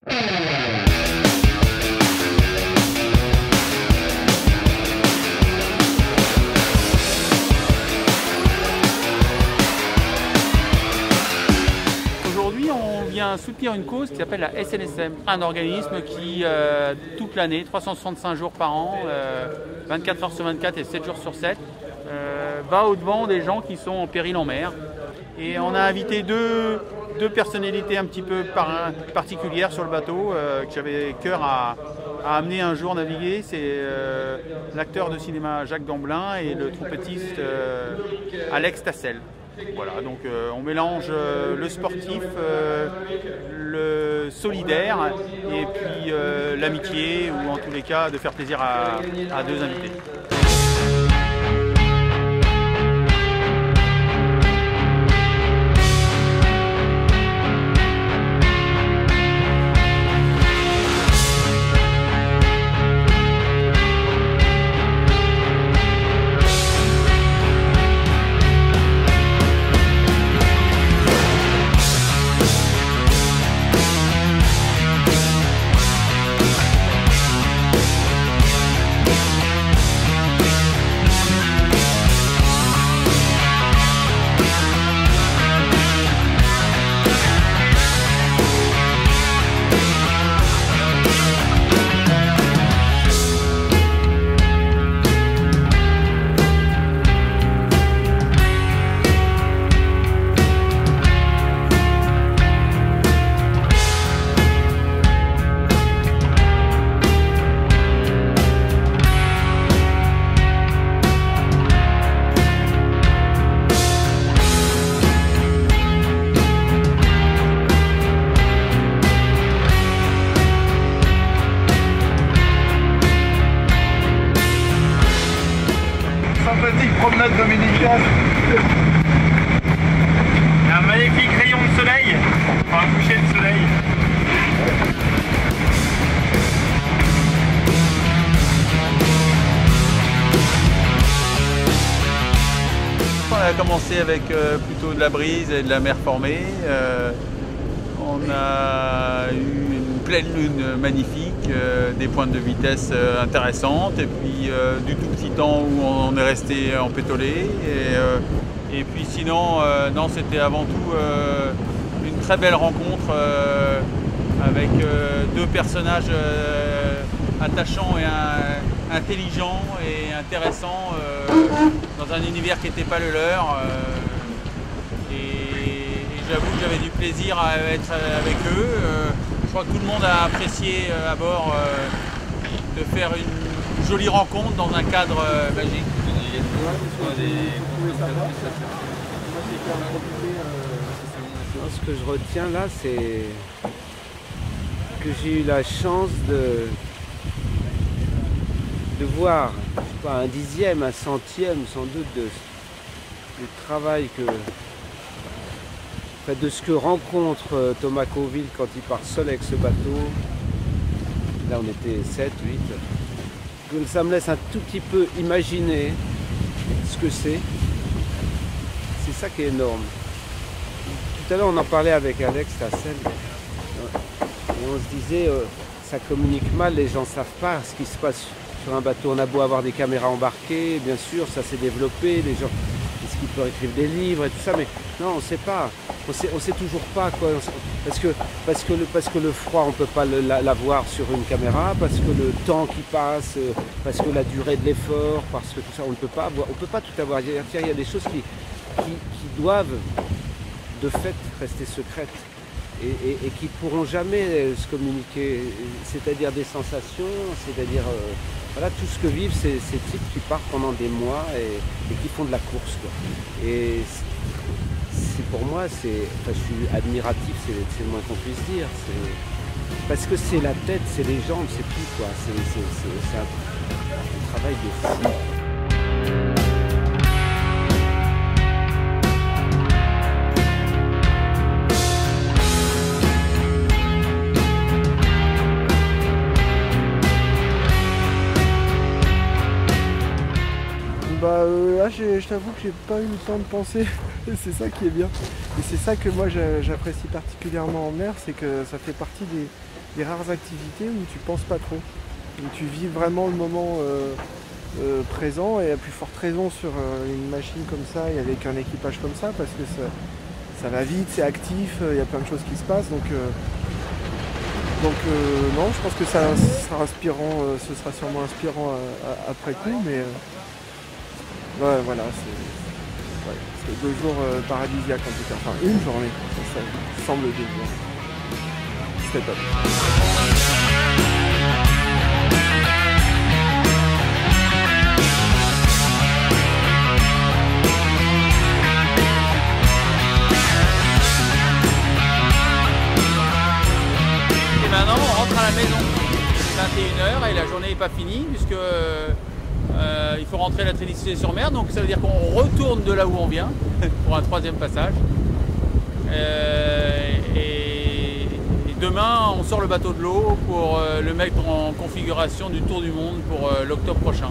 Aujourd'hui, on vient soutenir une cause qui s'appelle la SNSM, un organisme qui, toute l'année, 365 jours par an, 24 heures sur 24 et 7 jours sur 7, va au-devant des gens qui sont en péril en mer. Et on a invité deux personnalités un petit peu particulières sur le bateau que j'avais cœur à amener un jour naviguer. C'est l'acteur de cinéma Jacques Gamblin et le trompettiste Alex Tassel. Voilà, donc on mélange le sportif, le solidaire et puis l'amitié, ou en tous les cas de faire plaisir à deux invités. Sympathique promenade dominicale. Il y a un magnifique rayon de soleil, enfin un coucher de soleil. On a commencé avec plutôt de la brise et de la mer formée. On a eu une pleine lune magnifique, des pointes de vitesse intéressantes, et puis du tout petit temps où on est resté empétolé. Et puis sinon, non, c'était avant tout une très belle rencontre avec deux personnages attachants et intelligents et intéressants dans un univers qui n'était pas le leur. J'avoue que j'avais du plaisir à être avec eux. Je crois que tout le monde a apprécié à bord de faire une jolie rencontre dans un cadre magique. Ce que je retiens là, c'est que j'ai eu la chance de voir, je sais pas, un dixième, un centième sans doute du travail de ce que rencontre Thomas Cauville quand il part seul avec ce bateau. Là on était 7, 8. Ça me laisse un tout petit peu imaginer ce que c'est. C'est ça qui est énorme. Tout à l'heure on en parlait avec Alex Tassel. Et on se disait, ça communique mal, les gens ne savent pas ce qui se passe sur un bateau. On a beau avoir des caméras embarquées, bien sûr, ça s'est développé, les gens, est-ce qu'ils peuvent écrire des livres et tout ça, mais non, on ne sait pas. On sait toujours pas quoi. Parce que le froid, on ne peut pas l'avoir sur une caméra, parce que le temps qui passe, parce que la durée de l'effort, parce que tout ça, on ne peut pas avoir, on peut pas tout avoir. Il y a des choses qui doivent de fait rester secrètes et qui ne pourront jamais se communiquer, c'est-à-dire des sensations, c'est-à-dire voilà, tout ce que vivent ces types qui partent pendant des mois et qui font de la course, quoi. Et pour moi, je suis admiratif, c'est le moins qu'on puisse dire. Parce que c'est la tête, c'est les jambes, c'est tout, quoi. C'est un travail de fou. Là, je t'avoue que j'ai pas eu le temps de penser. C'est ça qui est bien. Et c'est ça que moi j'apprécie particulièrement en mer, c'est que ça fait partie des rares activités où tu penses pas trop, où tu vis vraiment le moment présent, et à plus forte raison sur une machine comme ça et avec un équipage comme ça, parce que ça va vite, c'est actif, il y a plein de choses qui se passent, donc non, je pense que ça sera inspirant, ce sera sûrement inspirant après coup, mais ouais, voilà, c'est 2 jours paradisiaques en tout cas, enfin une journée, ça semble 2 jours. C'était top. Maintenant on rentre à la maison, 21 h, et la journée n'est pas finie puisque il faut rentrer à la Trinité-sur-Mer, donc ça veut dire qu'on retourne de là où on vient pour un 3e passage. Et demain on sort le bateau de l'eau pour le mettre en configuration du tour du monde pour l'octobre prochain.